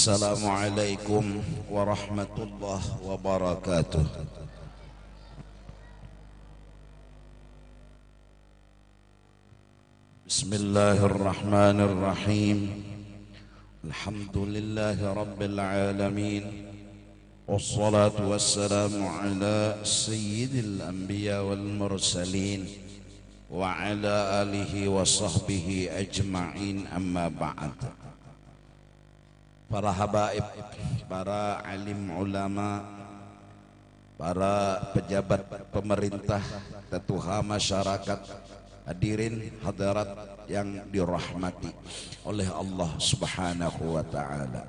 Assalamualaikum warahmatullahi wabarakatuh. Bismillahirrahmanirrahim. Alhamdulillahi rabbil alamin. Wassalatu wassalamu ala sayyidil anbiya wal mursalin wa ala alihi wa sahbihi ajma'in, amma ba'd. Para habaib, para alim ulama, para pejabat pemerintah, tetuha masyarakat, hadirin hadirat yang dirahmati oleh Allah Subhanahu wa taala.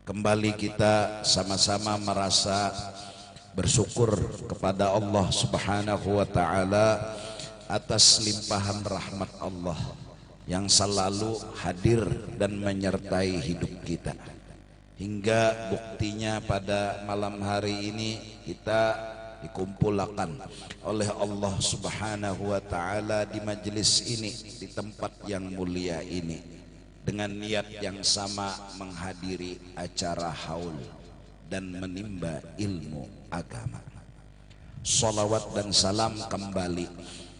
Kembali kita sama-sama merasa bersyukur kepada Allah Subhanahu wa taala atas limpahan rahmat Allah yang selalu hadir dan menyertai hidup kita, hingga buktinya pada malam hari ini kita dikumpulkan oleh Allah Subhanahu wa taala di majelis ini, di tempat yang mulia ini, dengan niat yang sama menghadiri acara haul dan menimba ilmu agama. Salawat dan salam kembali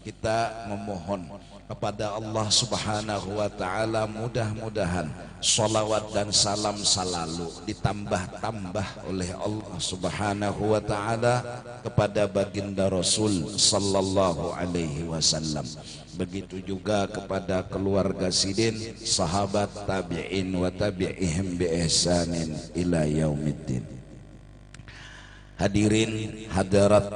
kita memohon kepada Allah Subhanahu wa taala, mudah-mudahan salawat dan salam selalu ditambah-tambah oleh Allah Subhanahu wa taala kepada baginda Rasul sallallahu alaihi wasallam. Begitu juga kepada keluarga sidin, sahabat, tabi'in wa tabi'ihim bi ihsanin ila yaumiddin. Hadirin hadirat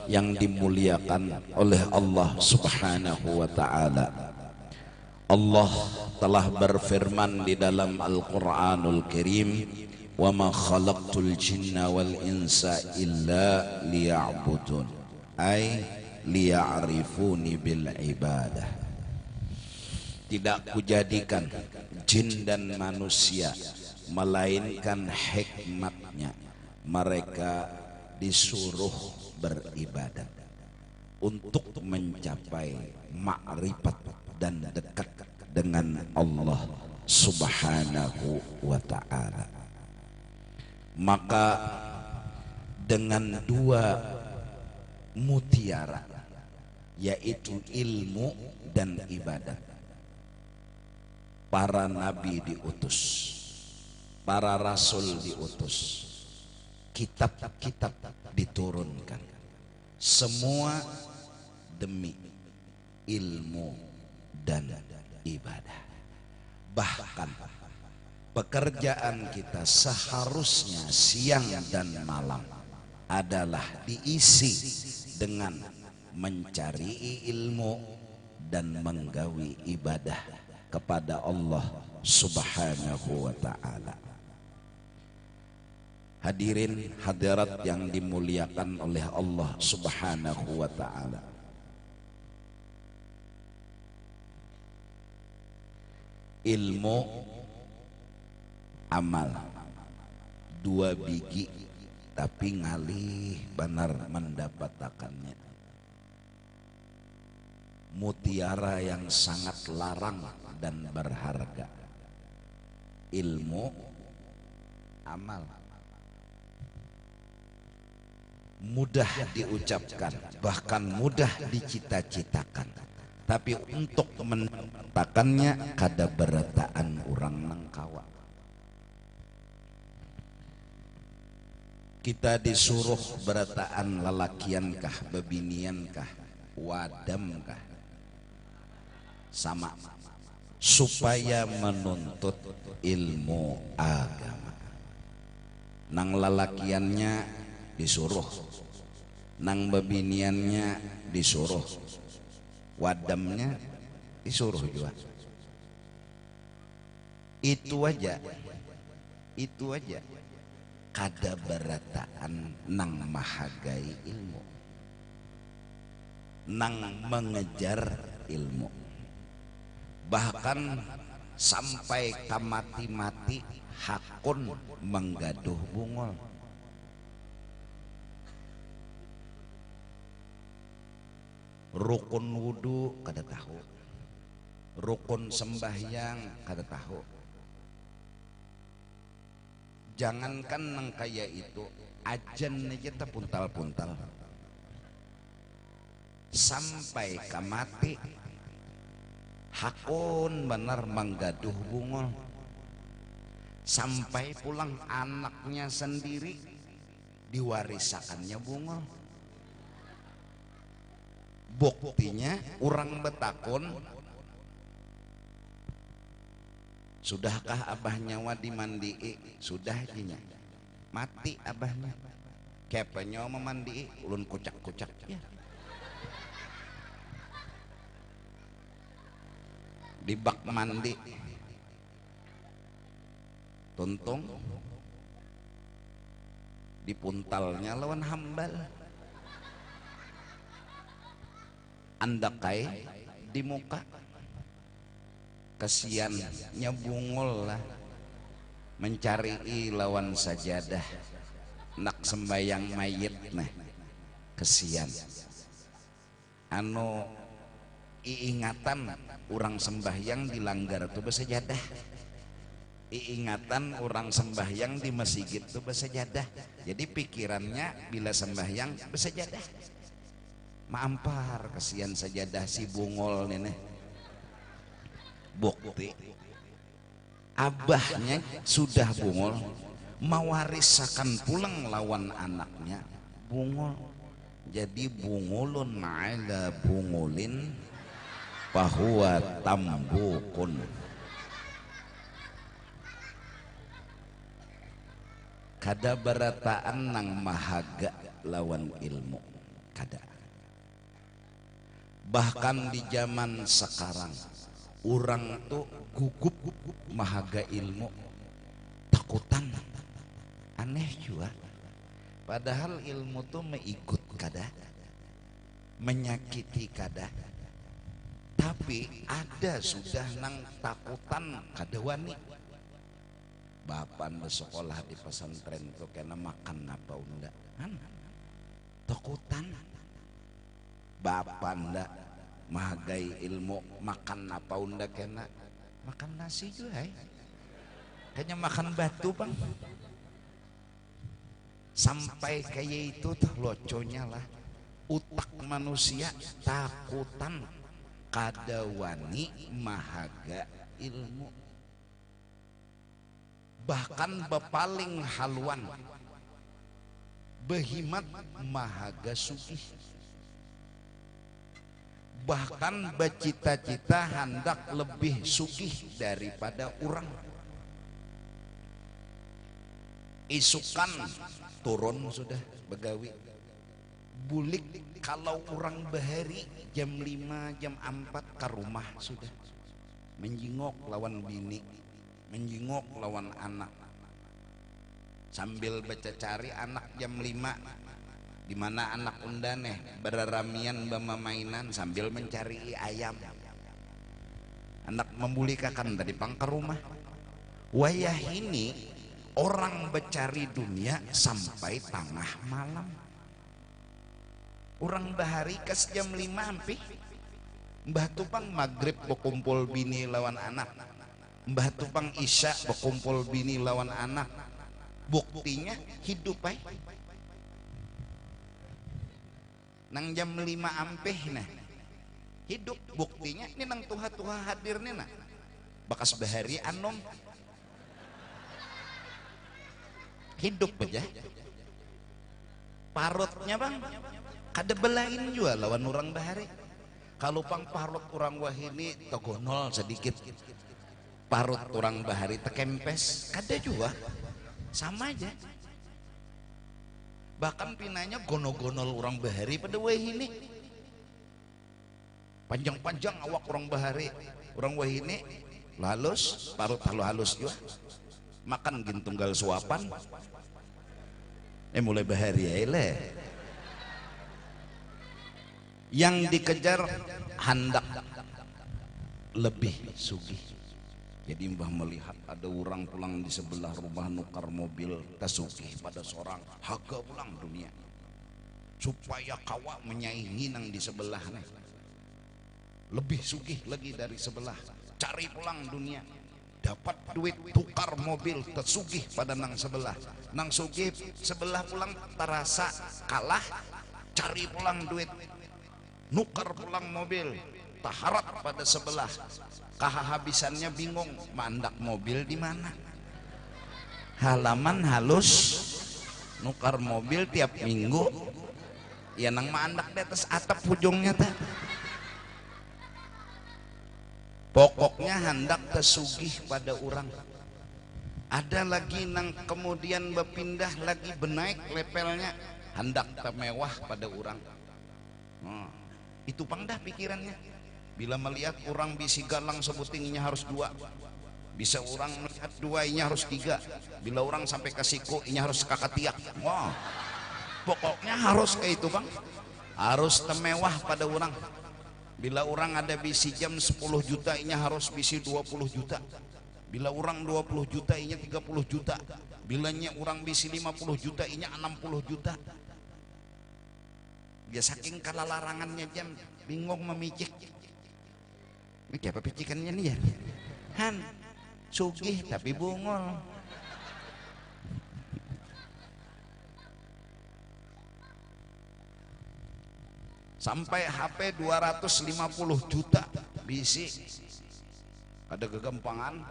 yang dimuliakan oleh Allah Subhanahu wa taala. Allah telah berfirman di dalam Al-Qur'anul Karim, "Wa ma khalaqtul jinna wal insa illa liya'budun." Ay liya'rifuni bil ibadah. Tidak kujadikan jin dan manusia melainkan hikmatnya mereka disuruh beribadat untuk mencapai makrifat dan dekat dengan Allah Subhanahu wa ta'ala. Maka dengan dua mutiara, yaitu ilmu dan ibadat, para nabi diutus, para rasul diutus, kitab-kitab diturunkan, semua demi ilmu dan ibadah. Bahkan pekerjaan kita seharusnya siang dan malam adalah diisi dengan mencari ilmu dan menggawi ibadah kepada Allah Subhanahu wa ta'ala. Hadirin hadirat yang dimuliakan oleh Allah Subhanahu wa ta'ala. Ilmu, amal, dua biji tapi ngalih benar mendapatkannya. Mutiara yang sangat larang dan berharga. Ilmu, amal. Mudah diucapkan, bahkan mudah dicita-citakan, tapi untuk mendapatkannya kada berataan orang nangkawa. Kita disuruh berataan lalakiankah, bebiniankah, wadamkah, sama, supaya menuntut ilmu agama. Nang lalakiannya disuruh, nang bebiniannya disuruh, wadamnya disuruh juga. Itu aja kada berataan nang mahagai ilmu, nang mengejar ilmu, bahkan sampai kamati-mati hakun menggaduh bungol. Rukun wudu kada tahu, rukun sembahyang kada tahu, Jangankan nang kaya itu, ajan aja terpuntal-puntal sampai ke mati. Hakun benar menggaduh bungol sampai pulang anaknya sendiri diwarisakannya bungol. Buktinya orang betakun, sudahkah abah nyawa dimandi? Sudah jinya, mati abahnya. Kepenya memandi, ulun kucak-kucak ya. Di bak mandi, tuntung dipuntalnya lawan hambal, andakai di muka. Kesiannya bungol lah mencari lawan sajadah nak sembayang mayit. Nah kesian anu iingatan orang sembahyang dilanggar tuh bersajadah, iingatan orang sembahyang di masjid tuh bersajadah. Jadi pikirannya bila sembahyang bersajadah, maampar kesian sajadah si bungol nenek. Bukti abahnya sudah bungol, mewarisakan pulang lawan anaknya bungol. Jadi bungulun ala bungulin fahuwa tambukun. Kada berataan nang mahaga lawan ilmu kada. Bahkan di zaman sekarang orang tuh gugup mahaga ilmu, takutan, aneh juga. Padahal ilmu tuh mengikut kada, menyakiti kada, tapi ada sudah nang takutan kada wani. Bapan bersekolah di pesantren tuh kena makan apa unda, takutan. Bapan ndak mahagai ilmu makan apa unda kena makan nasi juga, kayaknya makan batu bang. Sampai kayak itu tuh loconya lah utak manusia takutan kada wani mahaga ilmu. Bahkan bepaling haluan behimat mahaga sugih, bahkan bercita-cita hendak lebih sugih daripada orang. Isukan turun sudah begawi bulik, kalau orang bahari jam 5 jam 4 ke rumah sudah menjingok lawan bini, menjingok lawan anak, sambil baca cari anak jam 5 di mana anak undane beraramian bamamainan sambil mencari ayam. Anak membulikakan tadi pang ke rumah. Wayah ini orang bercari dunia sampai tengah malam. Orang bahari kes jam 5 ampih. Mbah Tupang maghrib berkumpul bini lawan anak, Mbah Tupang isya berkumpul bini lawan anak. Buktinya hidup ay. Nang jam 5 ampih nah hidup, buktinya ini nang tuha-tuha hadir nih nah bakas bahari anom hidup aja. Parutnya bang kada belain juga lawan orang bahari. Kalau pang parut orang wahini togonol sedikit, parut orang bahari tekempes kada juga, sama aja. Bahkan pinanya gonol-gonol orang bahari pada wahini, panjang-panjang awak orang bahari, orang wahini halus, parut halus juga, makan gintunggal suapan, mulai bahari ya le. Yang dikejar hendak lebih sugih. Jadi mbah melihat ada orang pulang di sebelah rumah nukar mobil tasugih pada seorang haga pulang dunia supaya kawa menyaingi nang di sebelahnya lebih sugih lagi dari sebelah, cari pulang dunia dapat duit tukar mobil tersugih pada nang sebelah, nang sugih sebelah pulang terasa kalah, cari pulang duit nukar pulang mobil taharat pada sebelah, kehabisannya bingung mandak mobil di mana, halaman halus nukar mobil tiap minggu ya nang mandak di atas atap ujungnya teh. Pokoknya hendak tersugih pada orang. Ada lagi nang kemudian berpindah lagi benaik levelnya hendak temewah pada orang. Itu pangdah pikirannya. Bila melihat orang bisi galang sebutingnya harus dua, bisa orang melihat dua inya harus tiga, bila orang sampai ke siku inya harus kakatiak. Wah, pokoknya harus kayak itu bang, harus temewah pada orang. Bila orang ada bisi jam 10 juta inya harus bisi 20 juta, bila orang 20 juta inya 30 juta, bilanya orang bisi 50 juta inya 60 juta. Ya saking kalalarangannya jam bingung memicik. Ini apa picikannya nih ya? Han sugih tapi bungol. Sampai HP 250 juta bisi. Ada kegampangan.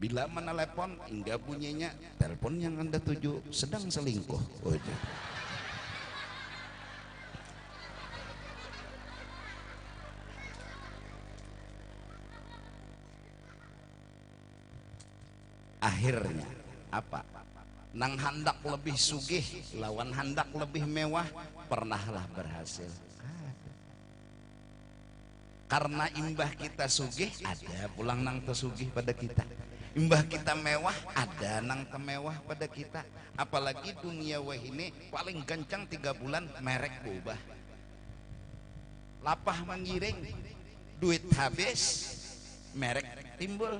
Bila menelepon hingga bunyinya telepon yang Anda tuju sedang selingkuh. Oh, akhirnya apa? Nang handak lebih sugih lawan handak lebih mewah pernahlah berhasil. Karena imbah kita sugih ada pulang nang tersugih pada kita, imbah kita mewah ada nang temewah pada kita. Apalagi dunia wah ini paling kencang 3 bulan merek berubah, lapah mengiring, duit habis merek timbul.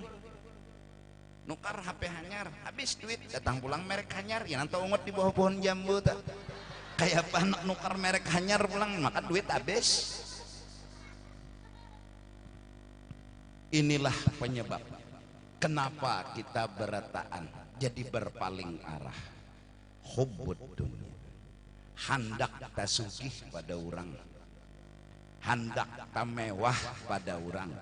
Nukar HP hanyar habis duit datang pulang merek hanyar ya nanti ungut di bawah pohon jambu tak kayak apa nukar merek hanyar pulang maka duit habis. Inilah penyebab kenapa kita berataan jadi berpaling arah. Hubbud dunia, hendak tasugih pada orang, hendak tamewah pada orang,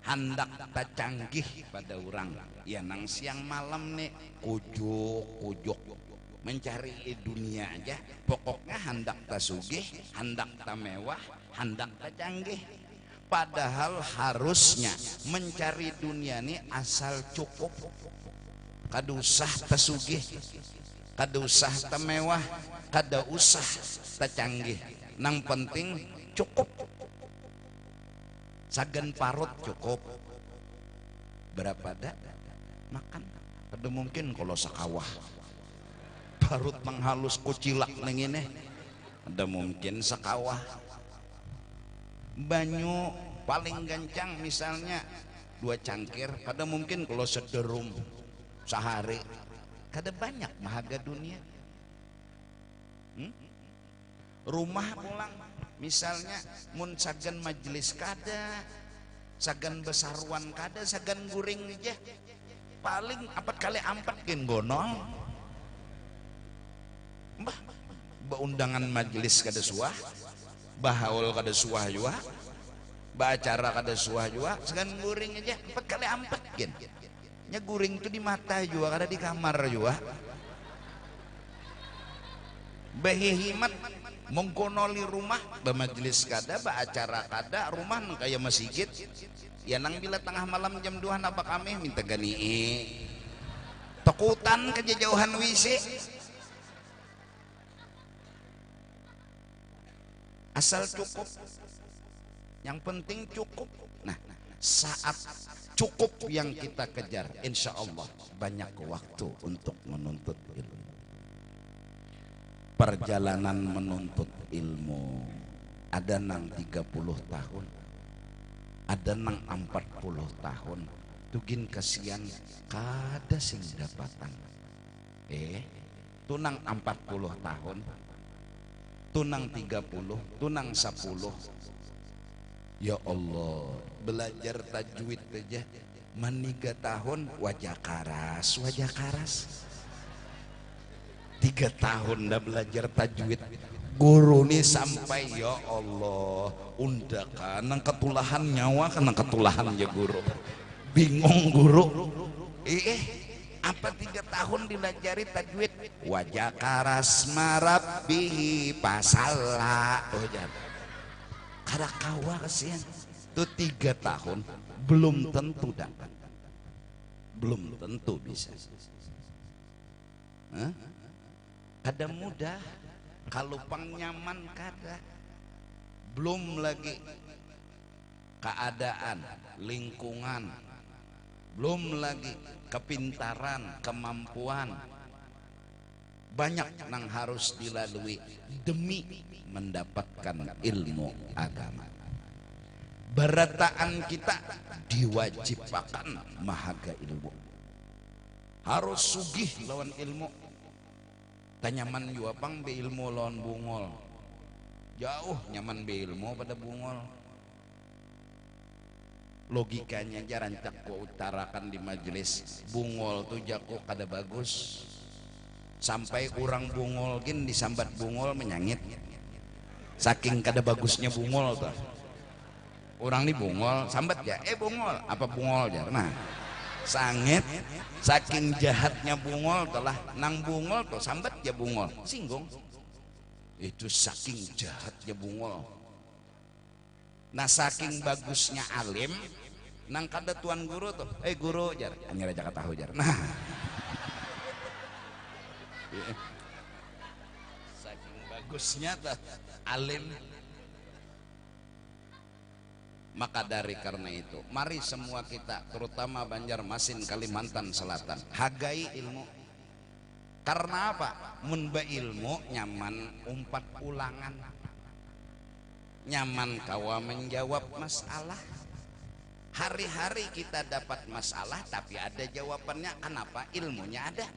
hendak tak canggih pada orang. Ya nang siang malam nih kujuk mencari dunia aja. Pokoknya hendak tak sugih, hendak tak mewah, hendak tak canggih. Padahal harusnya mencari dunia nih asal cukup. Kada usah tak sugih, kada usah tak mewah, kada usah tak canggih. Nang penting cukup. Sagan parut cukup. Berapa dah makan? Ada mungkin kalau sekawah parut menghalus kucilak neng ini. Ada mungkin sekawah. Banyu paling gancang misalnya 2 cangkir. Kada mungkin kalau sederum sehari. Kada banyak mahaga dunia. Rumah pulang misalnya mun sagan majelis kada, sagan besaruan kada, sagan guring aja paling 4 kali 4 gen gonol. Mbah undangan majelis kada suah, bahaul kada suah jua, bacara kada suah jua, sagan guring aja 4 kali 4 gen. Nya guring itu di mata jua kada di kamar jua. Behihimat mengkonoli rumah bermajelis kada, beracara kada, rumah kayak masjid. Ya nang bila tengah malam jam 2 napa kami minta gani takutan kejauhan WC. Asal cukup, yang penting cukup. Nah, saat cukup yang kita kejar, insya Allah banyak waktu untuk menuntut ilmu. Perjalanan menuntut ilmu ada nang 30 tahun, ada nang 40 tahun. Tugin kasihan kada sing dapatan. Tunang 40 tahun, tunang 30, tunang 10. Ya Allah, belajar tajwid aja Maniga tahun wajah karas 3 tahun dah belajar tajwid guru nih sampai ya Allah undakan nang ketulahan nyawa kan nang ketulahan ya guru bingung guru apa 3 tahun dilajari tajwid wajah karas marabbihi pasalla kada kawa kasihan tuh 3 tahun belum tentu dapat belum tentu bisa kada mudah kalau pang nyaman kada belum lagi keadaan lingkungan belum lagi kepintaran kemampuan banyak yang harus dilalui demi mendapatkan ilmu agama berataan kita diwajibkan mahaga ilmu harus sugih lawan ilmu tanyaman jua pang be ilmu lawan bungol jauh nyaman be ilmu pada bungol logikanya jaran cak ko utarakan di majelis bungol tuh jako kada bagus sampai orang bungol gin disambat bungol menyangit saking kada bagusnya bungol tuh orang nih bungol sambat ya bungol apa bungol jar nah sangit saking jahatnya bungol telah nang bungol tuh sambat ya bungol singgung itu saking jahatnya bungol nah saking bagusnya alim nang kada tuan guru tuh guru jar hanya aja tahu jar nah saking bagusnya tuh alim maka dari karena itu mari semua kita terutama Banjarmasin Kalimantan Selatan hargai ilmu karena apa mun ilmu nyaman umpat ulangan nyaman kawa menjawab masalah hari-hari kita dapat masalah tapi ada jawabannya kenapa ilmunya ada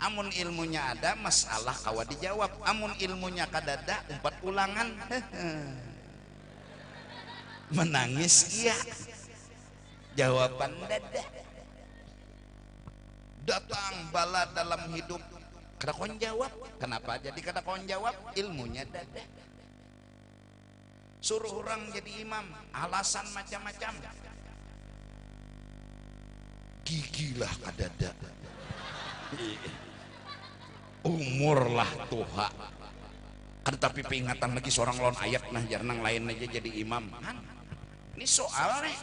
amun ilmunya ada masalah kawa dijawab amun ilmunya kadada umpat ulangan menangis iya jawaban dada datang bala dalam hidup kada kon jawab kenapa jadi kada kon jawab ilmunya dada suruh orang jadi imam alasan macam-macam gigilah kadada umur lah tuha kan tapi peringatan lagi seorang lawan ayat nah jarang lain aja jadi imam kan ini soal nih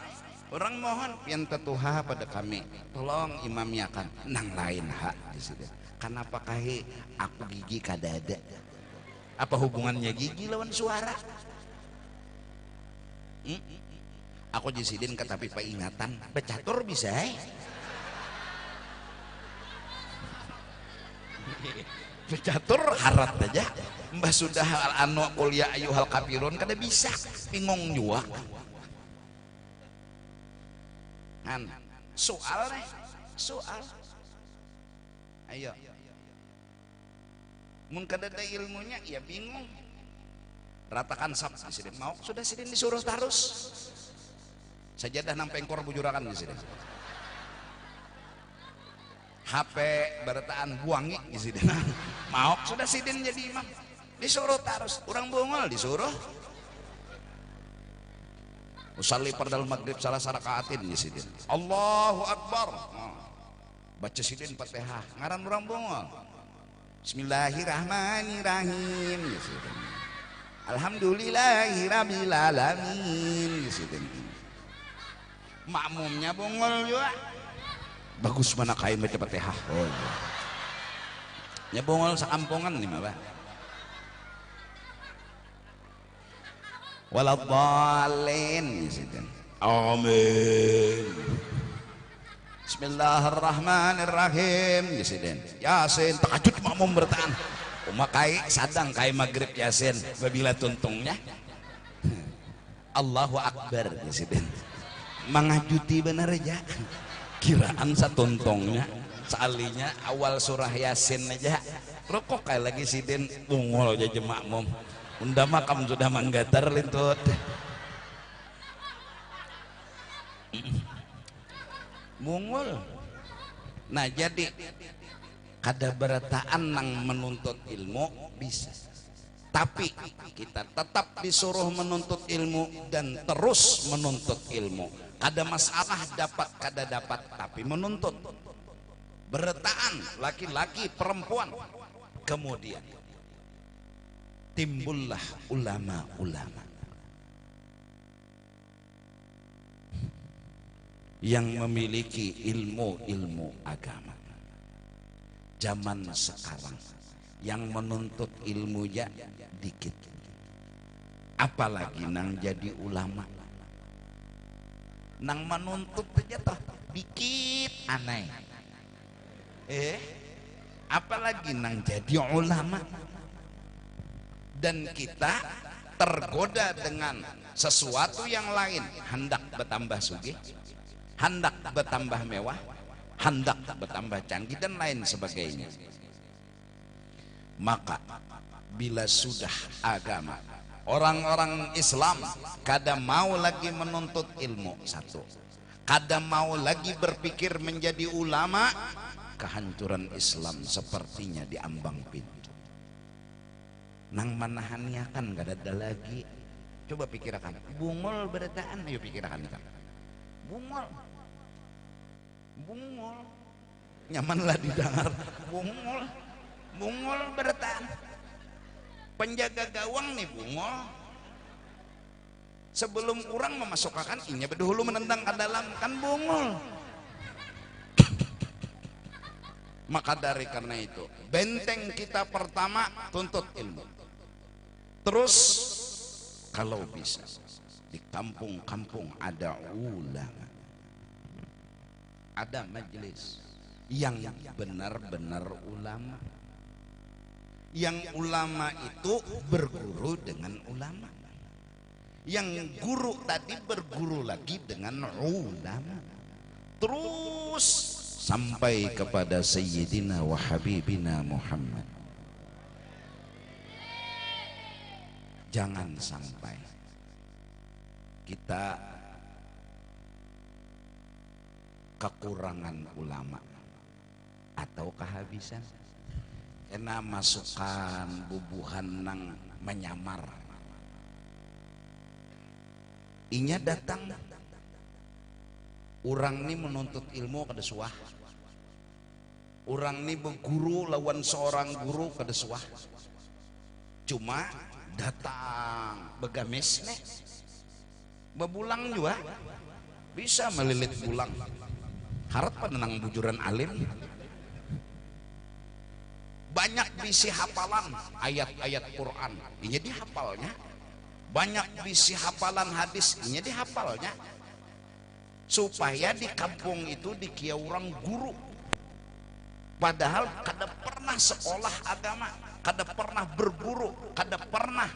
orang mohon yang tetuha pada kami tolong imamiakan nang lain hak kenapa kahi aku gigi kada ada apa hubungannya gigi lawan suara aku jisidin ke tapi peringatan becatur bisa becatur harat aja mbah sudah anu kuliah ayuhal kafirun kada bisa bingung juga kan soal nih soal ayo mun kada ada ilmunya ya bingung ratakan sab di sini mau sudah sidin disuruh tarus sajadah nang pengkor bujurakan di sini HP berataan buangi di sini mau sudah sidin jadi imam disuruh tarus orang bungol disuruh usalli pardal maghrib salah sarakaatin di sini Allahu Akbar baca sidin Fatihah ngaran orang bungol Bismillahirrahmanirrahim di sini Alhamdulillahirabbil alamin di sini makmumnya bungol juga bagus mana kain baca Fatihah ya bungol sakampungan nih mah waladhdallin amin Bismillahirrahmanirrahim Yasin takajud makmum bertahan umakai sadang kai maghrib Yasin babila tuntungnya Allahu Akbar Yasin mangajuti bener aja kiraan satuntungnya salinya awal surah Yasin aja rokok kayak lagi sidin bungol aja makmum unda makam sudah manggatar lintut mungul. Nah jadi kada berataan nang menuntut ilmu bisa, tapi kita tetap disuruh menuntut ilmu dan terus menuntut ilmu. Kada masalah dapat kada dapat, tapi menuntut. Berataan laki-laki perempuan. Kemudian timbullah ulama-ulama yang memiliki ilmu-ilmu agama. Zaman sekarang yang menuntut ilmunya dikit, apalagi nang jadi ulama. Nang menuntut aja toh dikit aneh, apalagi nang jadi ulama. Dan kita tergoda dengan sesuatu yang lain, hendak bertambah sugih, hendak bertambah mewah, hendak bertambah canggih dan lain sebagainya. Maka bila sudah agama, orang-orang Islam kada mau lagi menuntut ilmu, satu, kada mau lagi berpikir menjadi ulama, kehancuran Islam sepertinya diambang pintu. Nang manahannya kan gak ada lagi. Coba pikirkan, bungul berataan, ayo pikirkan kan. Bungul, bungul, nyamanlah didengar. Bungul, bungul berataan. Penjaga gawang nih bungul. Sebelum orang memasukkan inya berdahulu menendang ke dalam, kan bungul. Maka dari karena itu benteng kita pertama tuntut ilmu. Terus kalau bisa di kampung-kampung ada ulama, ada majelis yang benar-benar ulama, yang ulama itu berguru dengan ulama, yang guru tadi berguru lagi dengan ulama, terus sampai kepada Sayyidina wa Habibina Muhammad. Jangan sampai kita kekurangan ulama atau kehabisan karena masukan bubuhan nang menyamar. Inya datang, orang ini menuntut ilmu kada suah, orang ini berguru lawan seorang guru kada suah, cuma datang begamis nih, bebulang juga bisa melilit bulang, harap penenang bujuran alim, banyak bisi hafalan ayat-ayat Quran, ini dihafalnya, banyak bisi hafalan hadis, ini dihafalnya, supaya di kampung itu dikia orang guru, padahal kada pernah sekolah agama, kada pernah berguru, kada pernah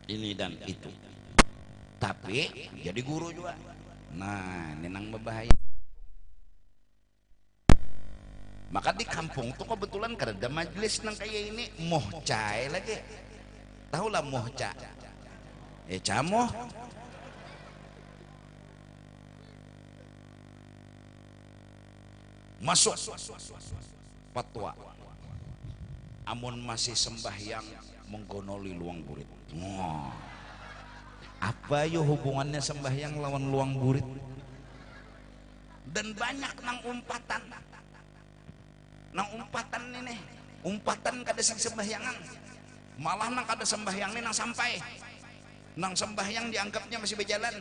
ini dan itu, tapi jadi guru juga. Nah ini nang berbahaya. Maka di kampung tuh kebetulan kada ada majelis nang kayak ini, mohca lagi, tahulah mohca, camoh. Masuk fatwa, amun masih sembahyang menggonoli luang burit. Apa yo hubungannya sembahyang lawan luang burit? Dan banyak nang umpatan ini, umpatan kada sing sembahyangan, malah nang kada sembahyang ini nang sampai, nang sembahyang dianggapnya masih berjalan.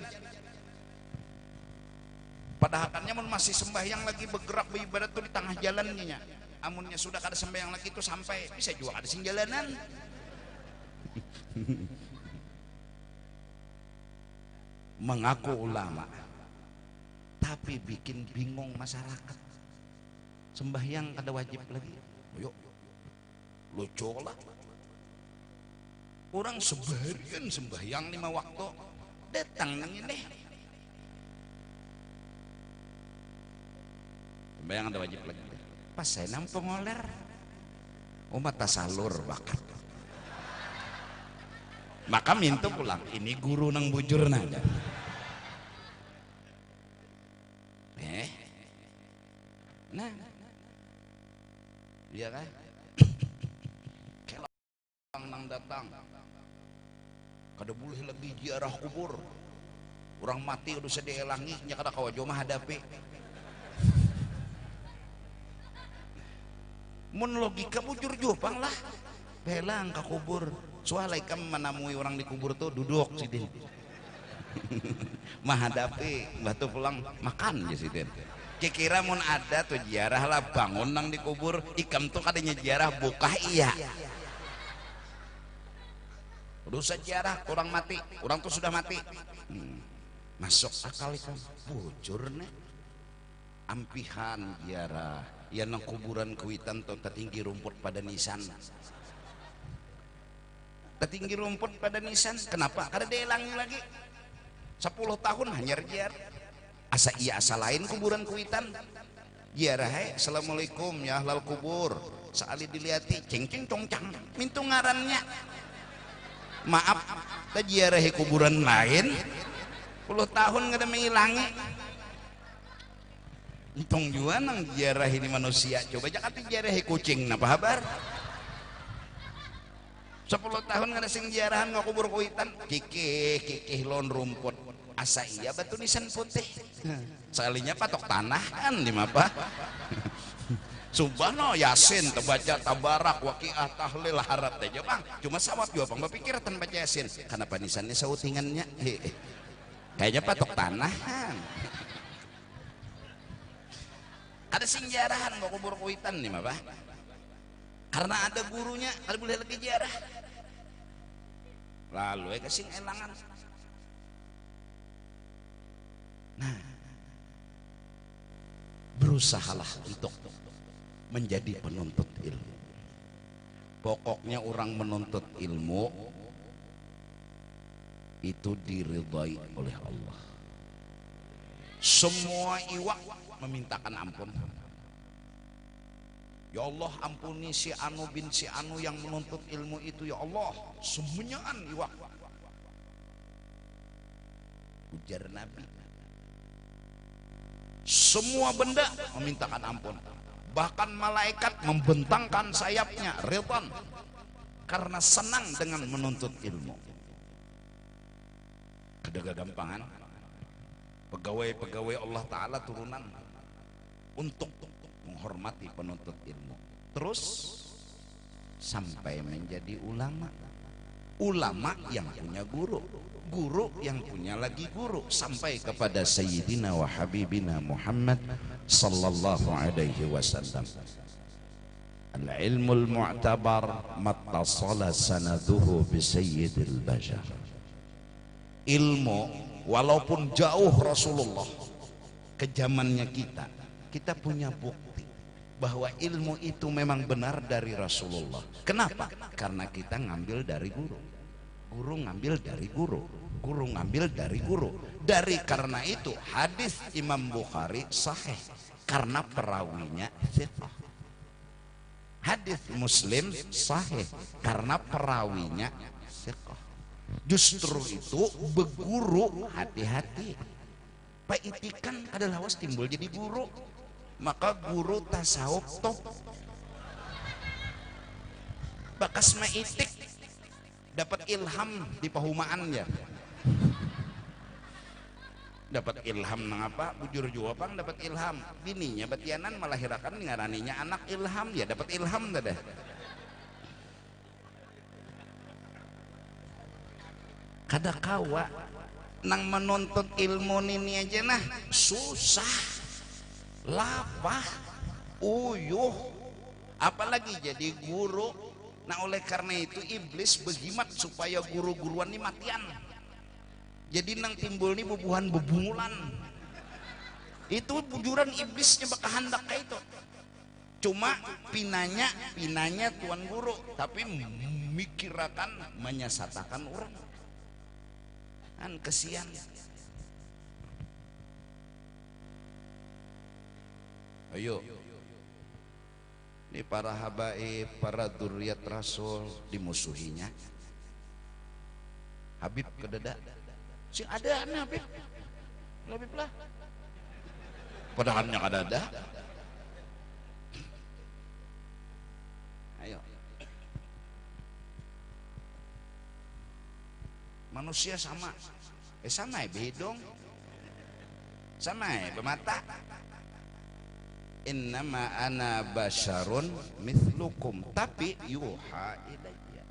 Padahal kannya masih sembahyang lagi bergerak beribadat tuh di tengah jalannya. Amunnya sudah kada sembahyang lagi itu sampai, bisa juga kada sing jalanan. Mengaku ulama, tapi bikin bingung masyarakat. Sembahyang kada wajib lagi. Yuk, lucu lah. Orang sebarian sembahyang 5 waktu, datang nang ini. Sembahyang ada wajib lagi. Pas saya nang pengoler, umat tasalur bakat. Maka minta pulang. Ini guru nang bujur nada. Nah, iya kan? Kelang nang datang. Kada boleh lagi ziarah kubur. Orang mati udah sedih elangi, nya kada kawajo mah hadapi. Mun logika bujur jupang lah. Belang ke kubur. Soalnya kamu menemui orang di kubur tuh duduk sidin. Mahadapi batu pulang makan ya sidin. Kira mun ada tuh ziarah lah bangun nang di kubur, ikam tuh kadanya ziarah buka iya. Udah sejarah orang mati, orang tuh sudah mati. Masuk akal ikam bujur nih. Ampihan ziarah, ya nang kuburan kuitan tuh tertinggi rumput pada nisan. Tertinggi rumput pada nisan, kenapa? Karena dia hilangi lagi 10 tahun hanya ziarah. Asa iya asa lain kuburan kuitan ziarah. Assalamualaikum ya ahlal kubur, sekali diliati ceng ceng cong cang mintu ngarannya. Maaf ta ziarah kuburan lain 10 tahun nggak ada menghilangi. Untung juga nang ziarah ini manusia. Coba jangan ziarah kucing napa kabar? 10 tahun nggak ada sing ziarahan nggak kubur kuitan kikih lon rumput asa iya batu nisan putih sekalinya patok tanah kan di mapa. Subhano Yasin terbaca tabarak waqiah tahlil harat aja bang cuma sawab juga bang berpikir tanpa baca Yasin kenapa nisannya sautingannya kayaknya patok tanah kan. Ada sing ziarahan nggak kubur kuitan nih mapa karena ada gurunya ada boleh lagi ziarah lalu kasih elangan. Nah, berusahalah untuk menjadi penuntut ilmu. Pokoknya orang menuntut ilmu itu diridhai oleh Allah. Semua iwak memintakan ampun. Ya Allah ampuni si anu bin si anu yang menuntut ilmu itu ya Allah. Semuanyaan iwak. Ujar Nabi. Semua benda memintakan ampun. Bahkan malaikat membentangkan sayapnya ridwan karena senang dengan menuntut ilmu. Kedaga gampangan. Pegawai-pegawai Allah Ta'ala turunan untuk menghormati penuntut ilmu terus sampai menjadi ulama yang punya guru yang punya lagi guru sampai kepada Sayyidina wa Habibina Muhammad sallallahu alaihi wasallam. Al-ilmul mu'tabar mattasala sanaduhu bi sayyidil bashar. Ilmu walaupun jauh Rasulullah ke zamannya kita punya bukti bahwa ilmu itu memang benar dari Rasulullah. Kenapa? Karena kita ngambil dari guru ngambil dari guru ngambil dari guru. Karena itu hadis Imam Bukhari sahih karena perawinya thiqah. Hadis Muslim sahih karena perawinya thiqah. Justru itu beguru hati-hati. Pak itikan adalah was timbul jadi guru. Maka guru tasawuf top bakas maitik dapat ilham di pahumaan ya dapat ilham nang apa bujur jua pang dapat ilham bininya batianan melahirkan ngaraninya anak ilham ya dapat ilham dah kada kawa nang menuntut ilmu ini aja nah susah lapah uyuh apalagi jadi guru. Nah oleh karena itu iblis begimat supaya guru-guruan ini matian jadi nang timbul ini bubuhan bebungulan itu bujuran iblisnya bakal hendak kayak itu cuma pinanya tuan guru tapi memikirkan menyesatakan orang kan kesian. Ayo ini para habaib, para dzurriyyat Rasul dimusuhinya Habib kededa sing ada Habib lah padahalnya kada ada Ayo. Manusia sama. Sama ya bedong. Sama ya bermata. Innama ana basyarun mithlukum, tapi yuha ilayya.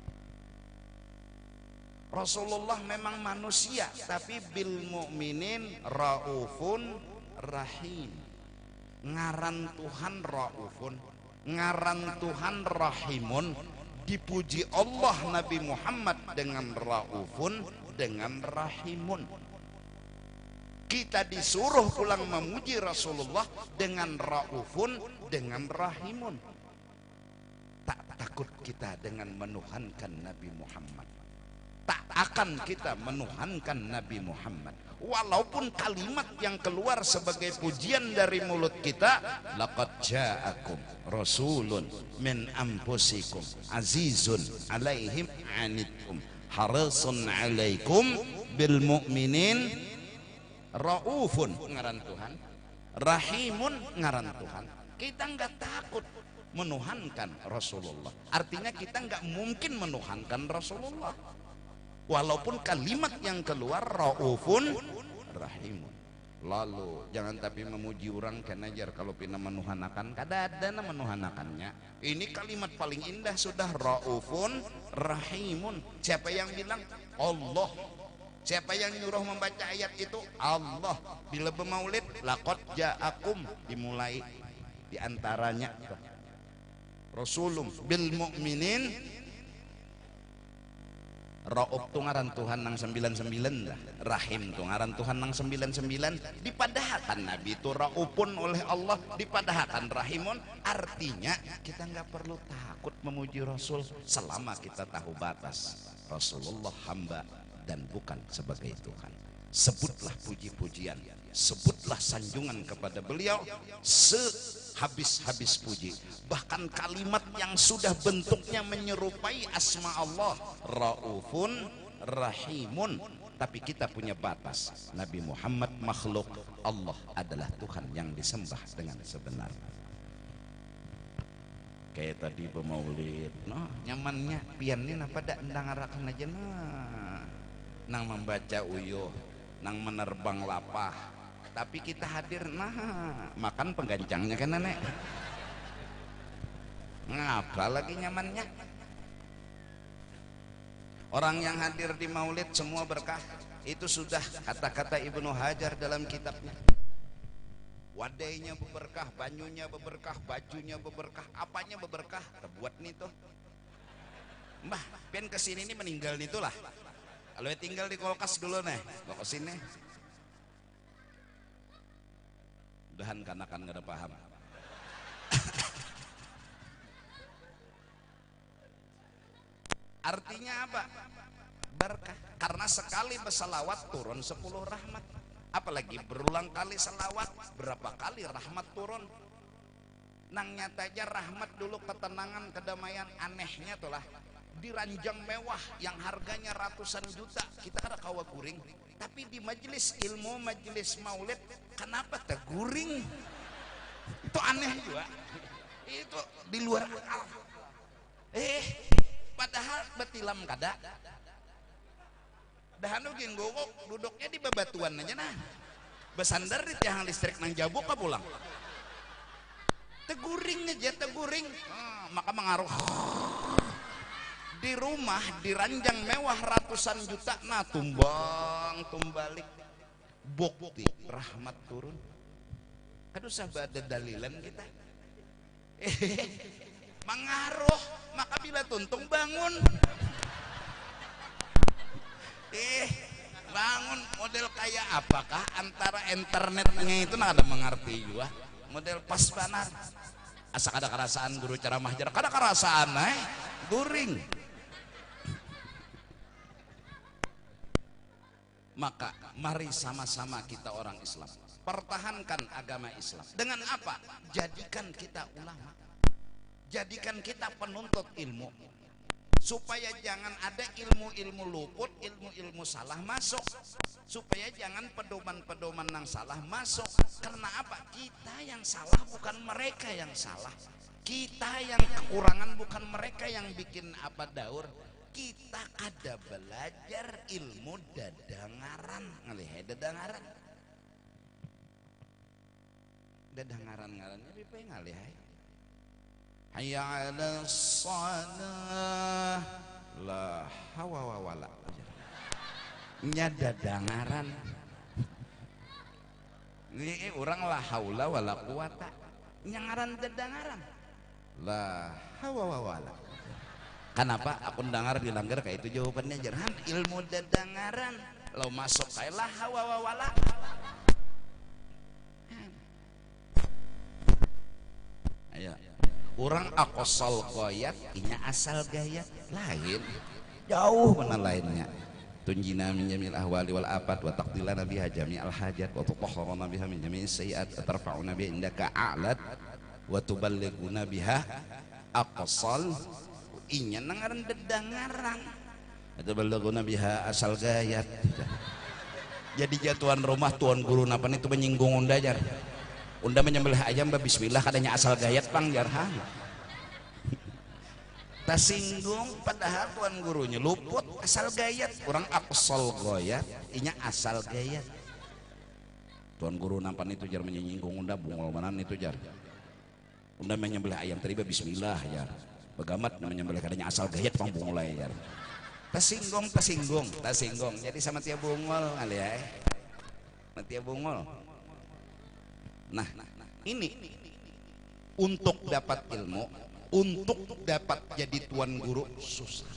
Rasulullah memang manusia, tapi bil mu'minin raufun rahim. Ngaran Tuhan raufun, ngaran Tuhan rahimun. Dipuji Allah Nabi Muhammad dengan raufun, dengan rahimun. Kita disuruh pulang memuji Rasulullah dengan raufun, dengan rahimun. Tak takut kita dengan menuhankan Nabi Muhammad. Tak akan kita menuhankan Nabi Muhammad. Walaupun kalimat yang keluar sebagai pujian dari mulut kita, laqad ja'akum rasulun min anfusikum azizun alaihim anittum harisun alaikum bil mu'minin raufun, ngaran Tuhan, rahimun, ngaran Tuhan. Kita nggak takut menuhankan Rasulullah. Artinya kita nggak mungkin menuhankan Rasulullah. Walaupun kalimat yang keluar raufun rahimun. Lalu jangan tapi memuji orang kenajar kalau pina menuhanakan, kada ada na menuhanakannya. Ini kalimat paling indah sudah, raufun rahimun. Siapa yang bilang? Allah. Siapa yang nyuruh membaca ayat itu? Allah. Bila bermaulid, laqad ja'akum, dimulai diantaranya Rasulum bil mu'minin rauf tu ngaran Tuhan nang 99 dah. Rahim tu ngaran Tuhan nang 99. Dipadahakan Nabi itu raufun oleh Allah, dipadahakan rahimun. Artinya kita nggak perlu takut memuji Rasul selama kita tahu batas Rasulullah hamba dan bukan sebagai Tuhan. Sebutlah puji-pujian, sebutlah sanjungan kepada beliau sehabis-habis puji. Bahkan kalimat yang sudah bentuknya menyerupai asma Allah, raufun rahimun, tapi kita punya batas. Nabi Muhammad makhluk, Allah adalah Tuhan yang disembah dengan sebenarnya. Kayak tadi pemaulid, no, nyamannya pianin apa dak endang arakan aja nah. Nang membaca uyuh, nang menerbang lapah, tapi kita hadir nah makan penggancangnya kan nenek. Ngapa lagi nyamannya? Orang yang hadir di maulid semua berkah. Itu sudah kata-kata Ibnu Hajar dalam kitabnya. Wadainya beberkah, banyunya beberkah, bajunya beberkah, apanya beberkah. Terbuat nih tuh. Mbah, pen kesini ini meninggal nih tuh lah. Kalau tinggal di kulkas dulu nih, kok kesini. Udahan kanakan gak ada paham. Artinya apa? Berkah. Karena sekali bersalawat turun 10 rahmat. Apalagi berulang kali salawat, berapa kali rahmat turun. Nang nyata aja rahmat dulu ketenangan, kedamaian, anehnya tuh lah. Di ranjang mewah yang harganya ratusan juta, kita ada kawa guring. Tapi di majelis ilmu, majelis maulid, kenapa terguring? Itu aneh juga. Itu di luar akal. Padahal betilam kada. Dahanu geng gogok duduknya di bebatuan aja nah. Besandar di tiang listrik nang jabuk ka pulang. Teguring aja, teguring. Maka mengaruh. Di rumah di ranjang mewah ratusan juta, nah tumbang tumbalik. Bukti rahmat turun. Aduh sahabat ada dalilan kita. Mengaruh, maka bila tuntung bangun. Bangun model kayak apakah antara internetnya itu nah ada mengerti juga. Model pas banar. Asak ada kerasaan guru ceramah jarak, ada kerasaan guring. Maka mari sama-sama kita orang Islam pertahankan agama Islam. Dengan apa? Jadikan kita ulama, jadikan kita penuntut ilmu, supaya jangan ada ilmu-ilmu luput, ilmu-ilmu salah masuk, supaya jangan pedoman-pedoman yang salah masuk. Karena apa? Kita yang salah, bukan mereka yang salah. Kita yang kekurangan bukan mereka yang bikin apa daur. Kita kada belajar ilmu dadangaran. Ngelihat dadangaran. Dadangaran-ngarannya ripe ngalihat. Hayya 'alas shalah. La hawa wala. Nya dadangaran. Ini orang la haula wala quwata. Nyangaran dadangaran. La hawa wala. Kenapa aku dengar dilanggar kayak itu jawabannya jarhan ilmu dadangaran. Lo masuk kayak la hawa wala. Ayo. Orang akosal goyat, inya asal gayat lain. Jauh mana lainnya. Tunjina min jamil ahwali wal afat wa taqdilana biha jami'al hajat wa tutahharuna biha min jami'is sayyi'at wa tarfa'una biha indaka a'lat wa tuballighuna biha aqsal inya nangaran dedangaran wa tuballighuna biha asal gayat. Jadi jatuhan rumah tuan guru napan itu menyinggung unda jar. Unda menyembelih ayam bismillah kadanya asal gayat pang jarhan. Tasinggung padahal tuan gurunya luput asal gayat. Orang aqsal goyat inya asal gayat. Tuan guru nampan itu jar menyinggung unda bungol manan itu jar. Unda menyembelih ayam tadi bismillah jar. Begamat menyembelih kadanya asal gayat pang bungol jar. Tasinggung. Jadi sama tiap bungol kali ya. Sama tiap bungol. Nah, ini untuk dapat ilmu, untuk dapat jadi tuan guru susah.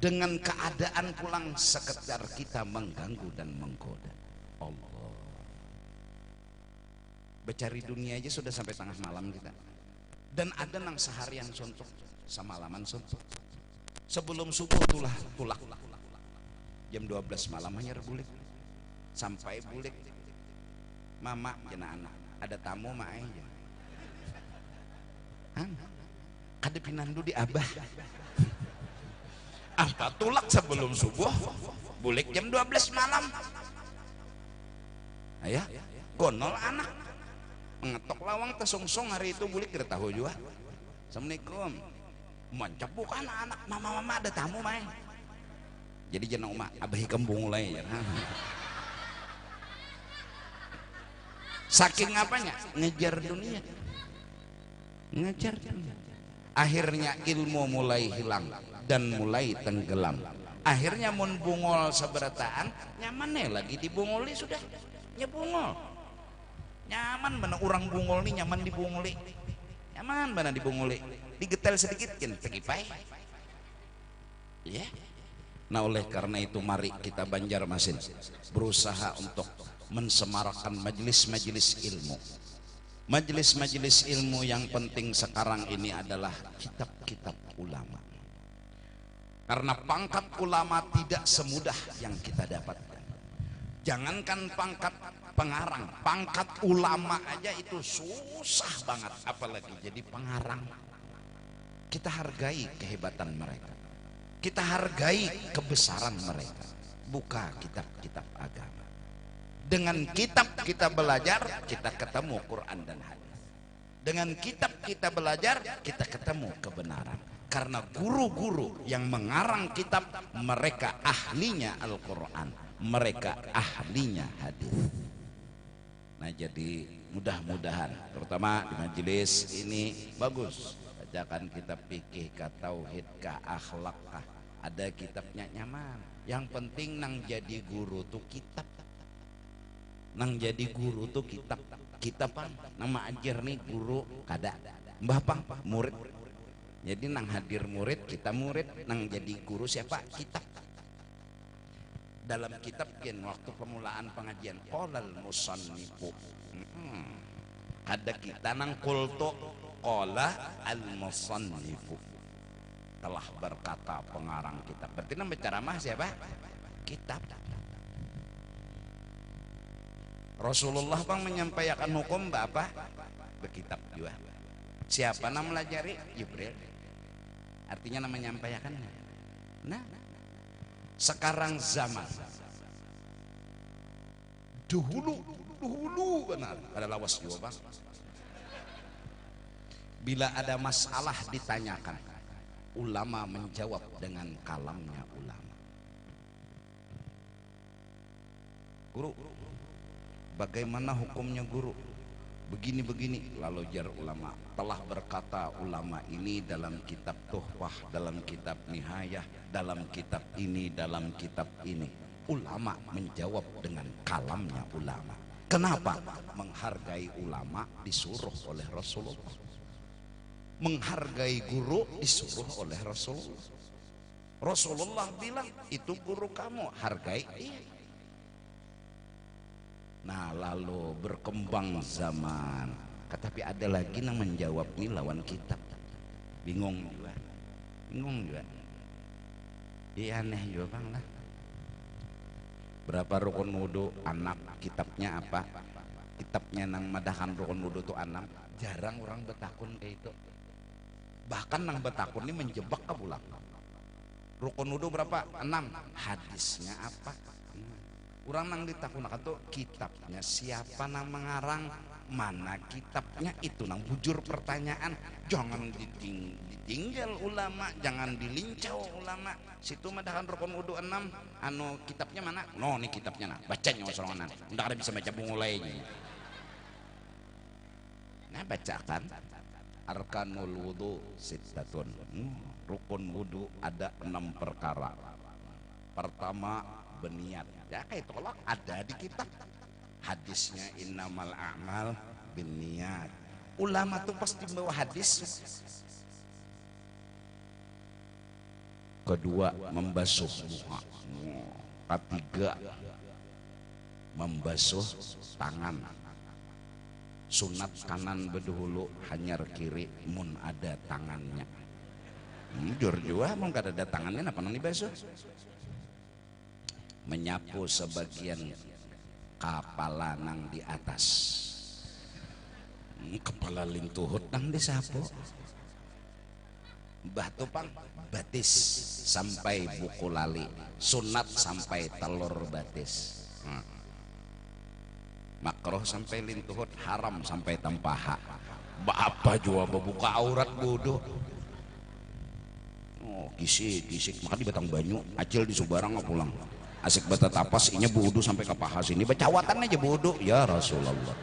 Dengan keadaan pulang sekedar kita mengganggu dan menggoda. Allah. Becari dunia aja sudah sampai tengah malam kita. Dan ada nang seharian suntuk, semalaman suntuk. Sebelum subuh tulak. Jam 12 malam hanya bulik. Sampai bulik. Mama jana anak ada tamu mah aja. Kada pinandu di abah. Apa tulak sebelum subuh? Bulik jam 12 malam. Ayah, gonol anak. Mengetok lawang tesongsong hari itu bulik kita tahu juga. Assalamualaikum. Mancap bukan anak mama ada tamu mah. Jadi jana umah abahi kembung mulai ya. Saking apanya? Ngejar dunia. Akhirnya ilmu mulai hilang dan mulai tenggelam. Akhirnya mun bungol seberataan nyaman lagi dibungoli sudah nyebungol. Nyaman mana orang bungol nih nyaman dibungoli. Nyaman mana dibungoli. Digetel sedikit kan tegipai. Ya. Nah oleh karena itu mari kita Banjarmasin berusaha untuk mensemarakkan majelis-majelis ilmu. Majelis-majelis ilmu yang penting sekarang ini adalah kitab-kitab ulama. Karena pangkat ulama tidak semudah yang kita dapatkan. Jangankan pangkat pengarang, pangkat ulama aja itu susah banget, apalagi jadi pengarang. Kita hargai kehebatan mereka. Kita hargai kebesaran mereka. Buka kitab-kitab agama. Dengan kitab kita belajar, kita ketemu Quran dan hadis. Dengan kitab kita belajar, kita ketemu kebenaran. Karena guru-guru yang mengarang kitab, mereka ahlinya Al-Quran, mereka ahlinya hadis. Nah jadi mudah-mudahan, terutama di majelis ini bagus. Bacakan kitab fikih, kah tauhid, kah akhlak, kah ada kitabnya nyaman. Yang penting nang jadi guru tuh kitab. Nang jadi guru tuh kitab pang nama ajar nih guru kada mbah pang murid. Jadi nang hadir murid kita murid, nang jadi guru siapa kitab. Dalam kitab gen waktu pemulaan pengajian qolal musannifu ada kita nang kultu qola al musannifu telah berkata pengarang kitab. Berarti nang ceramah siapa kitab. Rasulullah bang menyampaikan hukum apa? Berkitab juga. Siapa nama melajari? Jibril. Artinya nama menyampaikan. Nah, sekarang zaman. Dahulu benar. Ada lawas juga bang. Bila ada masalah ditanyakan, ulama menjawab dengan kalamnya ulama. Guru, bagaimana hukumnya guru? Begini-begini. Lalu jar ulama, telah berkata ulama ini dalam kitab Tuhfah, dalam kitab Nihayah, dalam kitab ini, dalam kitab ini. Ulama menjawab dengan kalamnya ulama. Kenapa? Menghargai ulama disuruh oleh Rasulullah. Menghargai guru disuruh oleh Rasulullah. Rasulullah bilang, itu guru kamu, hargai dia. Nah, lalu berkembang zaman, tapi ada lagi yang menjawab nih lawan kitab. Bingung juga. Iya, aneh juga bang lah. Berapa rukun wudu? Anak. Kitabnya apa? Kitabnya nang madahan rukun wudu tuh anak. Jarang orang betakun kayak itu. Bahkan nang betakun ini menjebak ke pulang. Rukun wudu berapa? 6. Hadisnya apa? Orang nang ditakunakan tuh kitabnya siapa nang mengarang, mana kitabnya, itu nang bujur pertanyaan. Jangan ditinggal ulama, jangan dilincau ulama. Situ madahan rukun wudu 6, anu kitabnya mana? No, nih kitabnya nah, bacanya sorangan. Ndak ada bisa baca mulainya. Nah, bacakan arkanul wudu sittatun. Rukun wudu ada 6 perkara. Pertama, berniat. Ya kayak tolak ada di kitab. Hadisnya innamal a'mal binniat. Ulama tuh pasti bawa hadis. Kedua, membasuh muka. Ketiga, membasuh tangan. Sunat kanan bedahulu, hanyar kiri mun ada tangannya. Jujur juga mun kada ada tangannya apa nang dibasuh? Menyapu sebagian kepala nang di atas. Kepala lintuhut nang disapu. Batu pang batis sampai buku lali, sunat sampai telur batis. Makroh sampai lintuhut, haram sampai tempaha. Apa jua membuka aurat bodoh. Oh, kisik maka di Batang Banyu, acil di Subarang pulang. Asik bata tapas, inya bodoh sampai ke paha sini, bacawatan aja bodoh. Ya Rasulullah.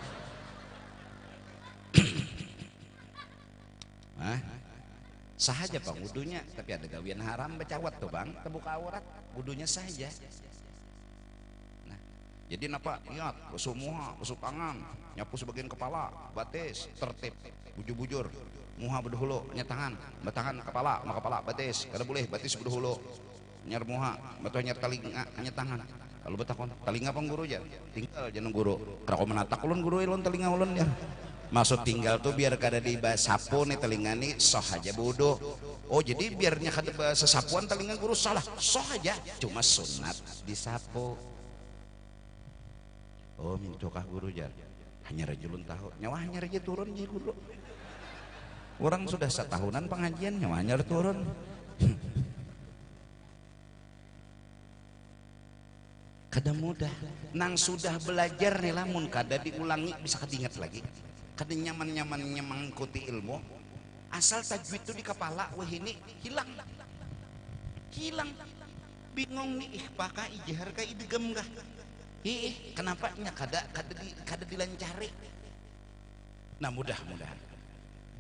Sahaja bang wudunya, tapi ada gawian haram bacawat tuh bang, terbuka aurat, wudunya saja. Nah, jadi napa? Lihat, basuh muha, basuh tangan, nyapu sebagian kepala, batis, tertib, bujur-bujur, muha bedahulu, tangan, batangan kepala, batis, kada boleh batis bedahulu. Nyar muha, batu nyar talinga, hanya tangan. Kalau betakon, talinga pang guru aja, tinggal jangan guru. Kerako menatak ulun guru ulun talinga ulun ya. Maksud tinggal tuh biar kada disapu nih telinga nih soh aja bodoh. Oh jadi biarnya kada sesapuan telinga guru salah, soh aja. Cuma sunat disapu. Oh mintukah guru jar? Hanya rajulun tahu, nyawa hanya raja turun ya guru. Orang sudah setahunan pengajian nyawa hanya turun. Kada mudah. Nang sudah belajar nih lamun kada diulangi bisa ketingat lagi. Kada nyaman-nyamannya mengikuti ilmu. Asal tajwid itu di kepala, wah ini hilang. Bingung nih, pakah ijhar kah idgham kah? Kenapa nya kada dilancari? Nah mudah-mudahan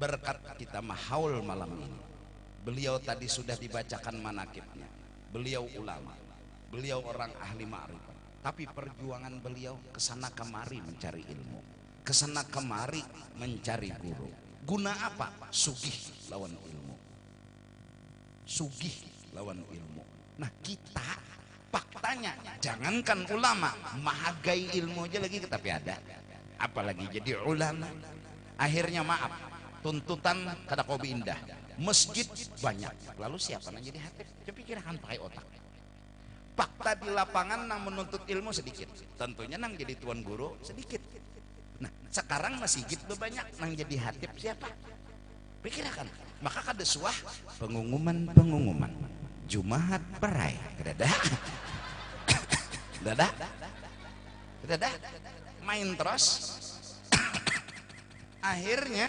berkat kita mahaul malam ini. Beliau tadi sudah dibacakan manakibnya. Beliau ulama. Beliau orang ahli ma'rifat, tapi perjuangan beliau kesana kemari mencari ilmu, kesana kemari mencari guru. Guna apa? Sugih lawan ilmu. Nah kita faktanya jangankan ulama, menghargai ilmu aja lagi tapi ada, apalagi jadi ulama. Akhirnya maaf, tuntutan kada kobi indah, masjid banyak, lalu siapa yang jadi hatib? Coba kirakan pakai otak. Fakta di lapangan nang menuntut ilmu sedikit, tentunya nang jadi tuan guru sedikit. Nah sekarang masih gitu banyak nang jadi hatib siapa? Pikirkan, maka kada suah pengumuman Jumaat perai, dadah, main terus. Akhirnya,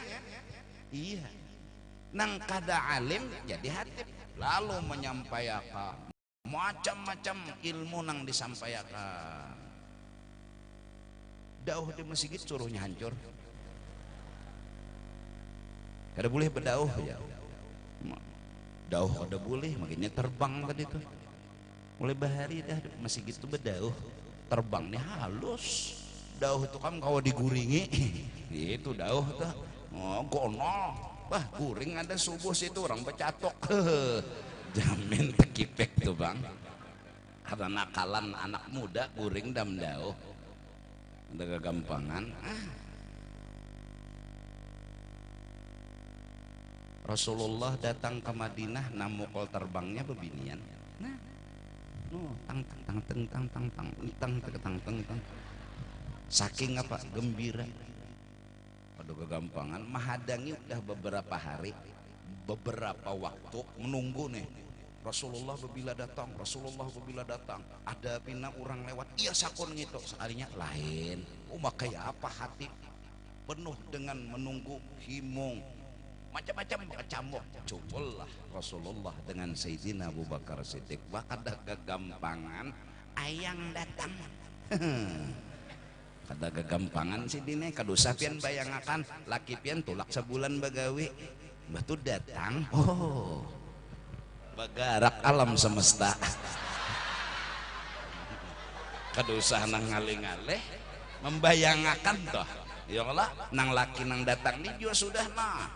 iya nang kada alim jadi hatib, lalu menyampaikan macam-macam ilmu nang disampaikan. Dauh di masjid suruhnya hancur, kada boleh berdauh ya. Dauh kada boleh, makanya terbang tadi tuh mulai bahari dah masih gitu berdauh, terbangnya halus. Dauh itu kan kalau diguringi itu dauh tuh, oh gonol, wah guring ada subuh situ orang becatok. Jamin tekipek tuh bang, karena nakalan anak muda guring dam dauh, ada kegampangan. Rasulullah datang ke Madinah, namukol terbangnya bebinian. Nah, tang tang tang tang tang tang tang tang tang tang. Saking apa gembira. Aduh kegampangan, mahadangi udah beberapa hari, beberapa waktu menunggu nih. Rasulullah bila datang, Rasulullah bila datang. Ada pina orang lewat, iya sakon gitu. Sekalinya lain. Kayak apa hati penuh dengan menunggu, himung, macam-macam kecamuk. Cobalah Rasulullah dengan Sayyidina Abu Bakar Siddiq, kada kegampangan ayang datang. Kada kegampangan sih dine, kadosa pian bayangakan laki pian tulak sebulan bagawi batu datang, oh bagarak alam semesta. Kadosa nang ngalih-ngalih membayangakan toh ya Allah, nang laki nang datang ni juga sudah nah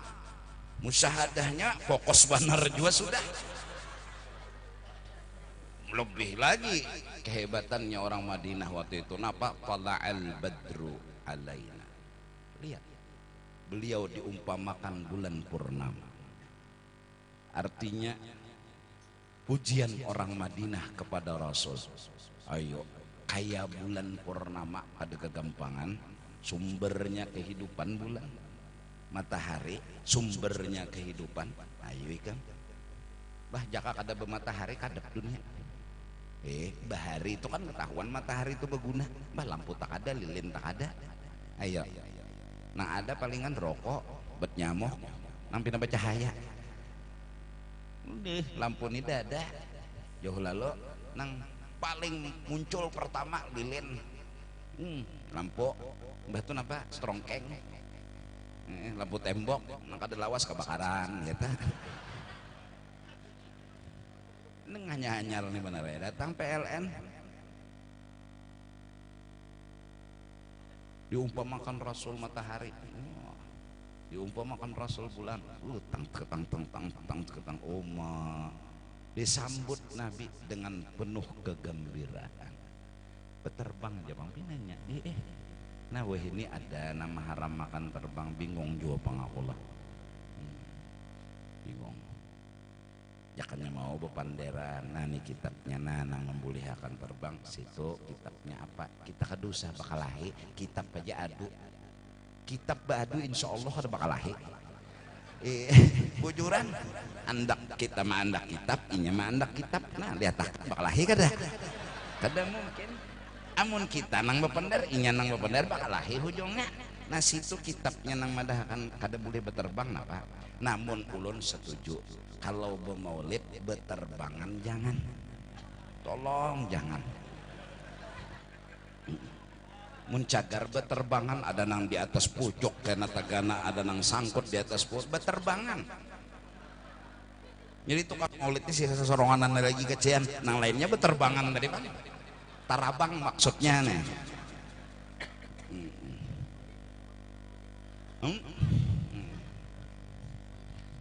musyahadahnya fokus benar juga sudah. Lebih lagi kehebatannya orang Madinah waktu itu, napa tala'al badru alaina, lihat beliau diumpamakan bulan purnama. Artinya pujian orang Madinah kepada Rasul, ayo kayak bulan purnama, ada kegampangan, sumbernya kehidupan bulan, matahari sumbernya kehidupan. Ayo ikan bah jaka kada bermatahari kadek dunia. Bahari itu kan ketahuan matahari itu berguna, bah lampu tak ada, lilin tak ada. Ayo nah ada palingan rokok bet nyamuk nampi nambah cahaya. Udah lampu ini ada jauh lalu nang paling muncul pertama lilin, lampu mbah tuh napa strongkeng, lampu tembok nang kada lawas kebakaran gitu. Ini hanya nih benar ya, datang PLN diumpamakan Rasul matahari, diumpamakan Rasul bulan, tang oma, disambut Nabi dengan penuh kegembiraan. Beterbang aja bang pinanya, nah wah ini ada nama haram makan terbang, bingung juga pengakulah, bingung. Jakannya mau bepanderan, nah ini kitabnya nang membolehkan terbang, situ kitabnya apa, kita kadusa bakal lahi, kitab aja adu, kitab badu insya Allah ada bakal lahi. Bujuran andak kita mah andak kitab, inya mah andak kitab, nah lihat tak bakal lahi kada mungkin. Amun kita nang bepender, inya nang bepender bakal lahi hujungnya. Nah situ kitabnya nang madahakan kada boleh beterbang napa. Namun ulun setuju kalau bermaulid beterbangan jangan, tolong jangan. Muncagar beterbangan ada nang di atas pucuk kena tagana, ada nang sangkut di atas pucuk beterbangan. Jadi tukang maulid ini sisa soronganan lagi kecian, nang lainnya beterbangan dari mana? Tarabang maksudnya nih.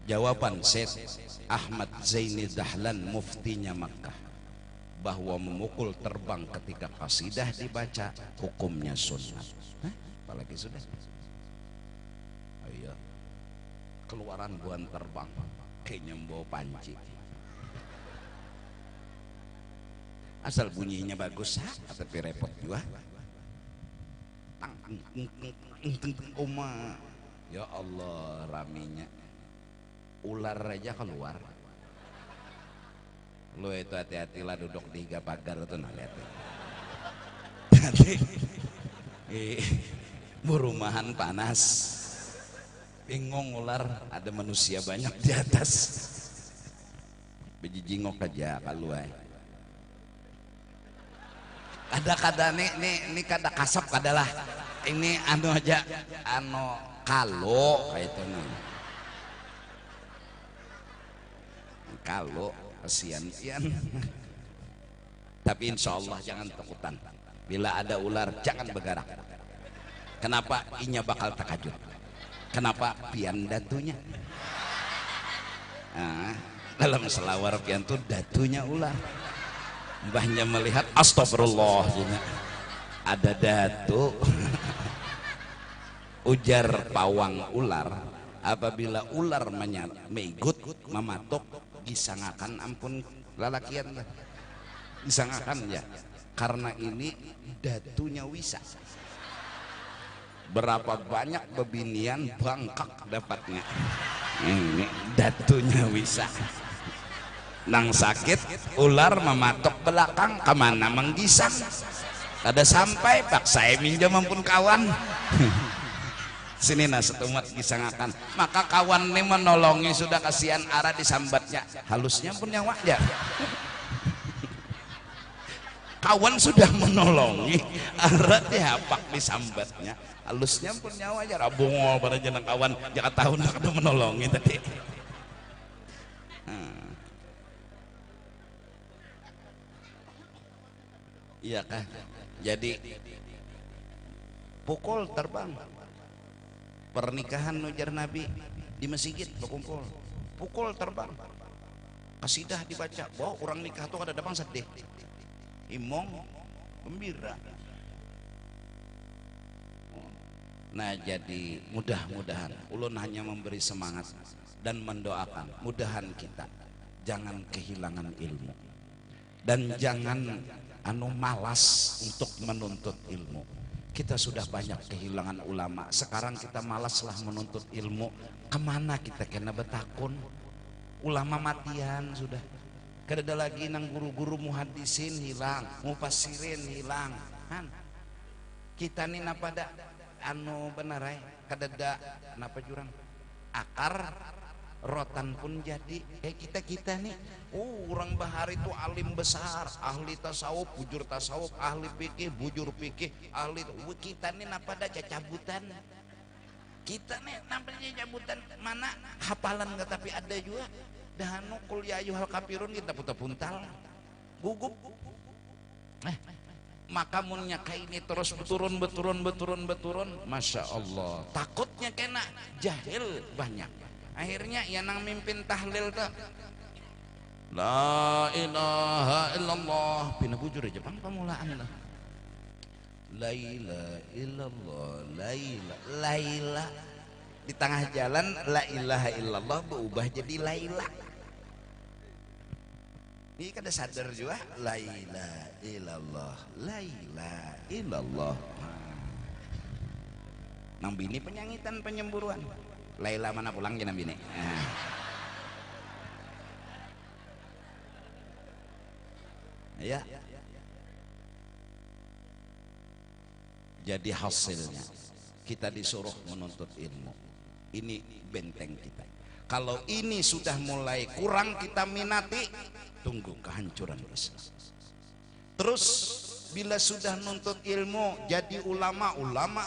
Jawaban Syekh Ahmad Zaini Dahlan muftinya Makkah bahwa memukul terbang ketika qasidah dibaca hukumnya sunnah. Apalagi sudah ayo keluaran buan terbang kayaknya bawa panci, asal bunyinya bagus tapi repot juga. Oma ya Allah raminya ular aja keluar. Lo itu hati-hatilah duduk di tiga pagar itu nah lihat. Nanti burumahan panas. bingung ular, ada manusia banyak di atas. Biji jingok aja kalau ada kada nih kada kasap kadalah ini anu aja anu kalau kayak itu nih kalau kasihan ian. Tapi insya Allah jangan takutan, bila ada ular jangan bergerak. Kenapa? Inya bakal takajud. Kenapa? Pian datunya. Nah, dalam selawar pian tuh datunya ular. Mbahnya melihat astagfirullah, ada datu. Ujar pawang ular, apabila ular megut mematuk gisangakan ampun lalakian lah, gisangakan ya, karena ini datunya wisa. Berapa banyak bebinian bangkak dapatnya, ini datunya wisa. Nang sakit ular mematok belakang kemana menggisang, ada sampai pak saya minjam ampun kawan. Sini nah setumat gisangakan, maka kawan ini menolongi sudah kasihan arah disambatnya, halusnya pun nyawa ya. Kawan sudah menolongi arah dihapak disambatnya, halusnya pun nyawa ya. Rabungol pada jenang kawan jangan tahu nak ada menolongi tadi. Iya kan, jadi pukul terbang pernikahan ujar Nabi di masjid berkumpul, pukul terbang kasidah dibaca bahwa orang nikah tuh ada datang sedih imong gembira. Nah jadi mudah-mudahan ulun hanya memberi semangat dan mendoakan mudahan kita jangan kehilangan ilmu dan jangan malas untuk menuntut ilmu. Kita sudah banyak kehilangan ulama, sekarang kita malaslah menuntut ilmu. Kemana kita kena betakun? Ulama matian sudah, kada ada lagi nang guru-guru muhadisin hilang, mufassirin hilang kan. Kita nih napa da benar kada ada napa jurang akar rotan pun jadi kayak kita nih. Orang bahari itu alim besar, ahli tasawuf, bujur tasawuf, ahli fikih, bujur fikih, ahli. Kita nih napa ada cacabutan, kita nih napa cacabutan mana hafalan nggak, tapi ada juga dahanu kul ya ayyuhal kafirun kita putar puntal gugup. Maka munnya kayak ini terus beturun, masya Allah, takutnya kena jahil banyak. Akhirnya ya nang mimpin tahlil tuh la ilaha illallah pina bujur aja pang pamulaan lah, la ilaha illallah, laila di tengah jalan la ilaha illallah berubah jadi laila. Ini kada sadar juga la ilaha illallah, la ilaha illallah. Nang bini penyangitan penyemburuan Laila mana pulang jenam bini. Ya. Jadi hasilnya kita disuruh menuntut ilmu. Ini benteng kita. Kalau ini sudah mulai kurang kita minati, tunggu kehancuran Islam. Terus bila sudah nuntut ilmu jadi ulama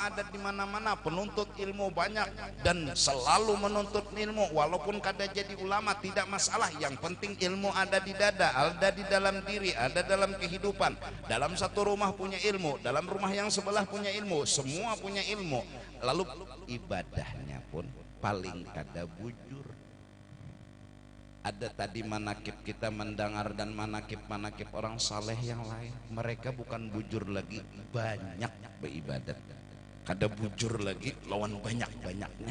ada di mana-mana, penuntut ilmu banyak dan selalu menuntut ilmu walaupun kada jadi ulama tidak masalah, yang penting ilmu ada di dada, ada di dalam diri, ada dalam kehidupan. Dalam satu rumah punya ilmu, dalam rumah yang sebelah punya ilmu, semua punya ilmu. Lalu ibadahnya pun paling kada bujur. Ada tadi manakib kita mendengar dan manakib orang saleh yang lain, mereka bukan bujur lagi, banyak beribadat, kada bujur lagi lawan banyak-banyaknya.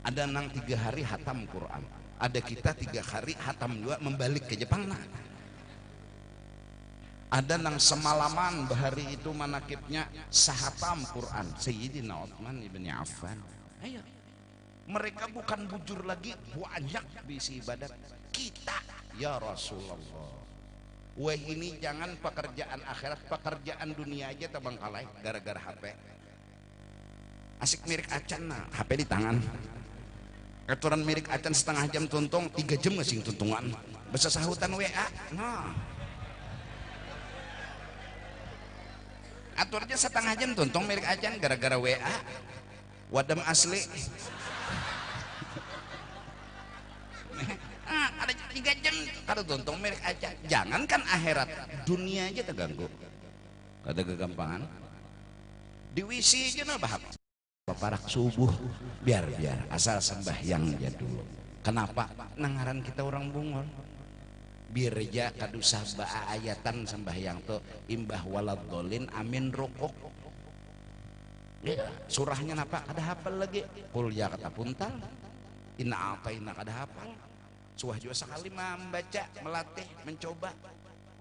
Ada nang 3 hari hatam Quran, ada kita 3 hari hatam juga membalik ke Jepang. Ada nang semalaman bahari itu manakibnya sahatam Quran, Sayyidina Utsman ibn Affan. Ayo, mereka bukan bujur lagi, banyak bisi ibadat. Kita ya Rasulullah, wah ini jangan pekerjaan akhirat, pekerjaan dunia aja terbengkalai gara-gara HP. asik mirik acan nah HP di tangan aturan mirik acan setengah jam tuntung 3 jam ngasing tuntungan basa sahutan WA nah aturnya setengah jam tuntung mirik acan gara-gara WA wadam asli ada 3 jam kada tuntung mirik acan jangankan akhirat dunia aja terganggu kada kegampangan di WC aja nah bahap parak subuh biar asal sembahyang aja dulu kenapa nangaran kita orang bungol biar aja kadusah ba'a ayatan sembahyang tuh imbah waladolin amin rukuk ya, surahnya napa kada hafal lagi kul ya kata puntal inna ataina kada hafal suah juga sekali membaca melatih mencoba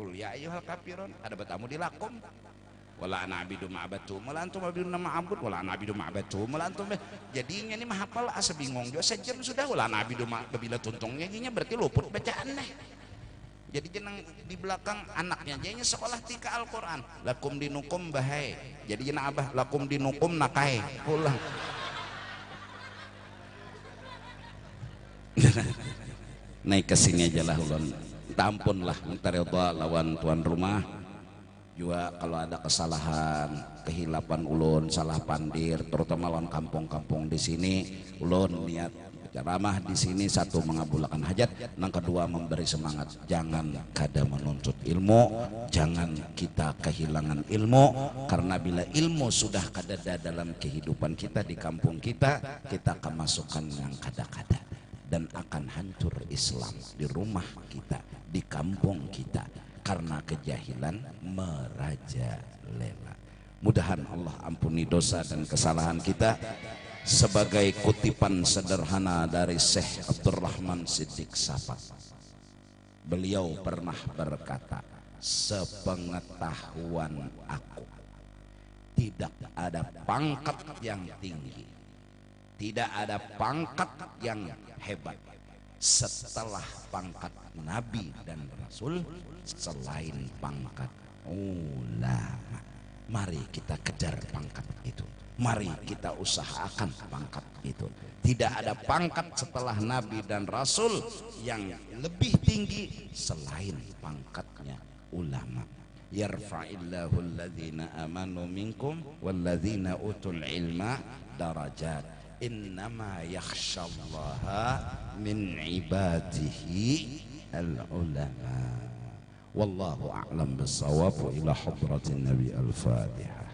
kul ya ayyuhal kafirun ada bertamu di lakum wala ana abidu ma'abatu wala antum abidun ma'abud wala ana abidu ma'abatu wala antum jadinya ini mah hafal asa bingung juga sejam sudah wala ana abidu ma'abila tuntungnya jadinya berarti luput bacaan deh jadi jenang di belakang anaknya jadinya sekolah tika Al-Quran lakum dinukum bahai jadi jenang abah lakum dinukum nakai pulang naik ke sini aja lah ulun tampun lah minta ridha lawan tuan rumah juga kalau ada kesalahan kehilapan ulun salah pandir terutama lawan kampung-kampung di sini ulun niat ceramah di sini satu mengabulkan hajat yang kedua memberi semangat jangan kada menuntut ilmu jangan kita kehilangan ilmu karena bila ilmu sudah kadada dalam kehidupan kita di kampung kita akan masukkan yang kada-kada dan akan hancur Islam di rumah kita di kampung kita karena kejahilan merajalela. Mudahan Allah ampuni dosa dan kesalahan kita. Sebagai kutipan sederhana dari Syekh Abdurrahman Siddiq Safat, beliau pernah berkata, sepengetahuan aku tidak ada pangkat yang tinggi, tidak ada pangkat yang hebat setelah pangkat Nabi dan Rasul selain pangkat ulama. Mari kita kejar pangkat itu, mari kita usahakan pangkat itu. Tidak ada pangkat setelah Nabi dan Rasul yang lebih tinggi selain pangkatnya ulama. Yarfa'illahu alladhina amanu minkum walladhina utul ilma darajat. Innama yakhshallaha min ibadihi al-ulama. Wallahu a'lam bis-shawab wa ila hadratin Nabi al-Fatihah.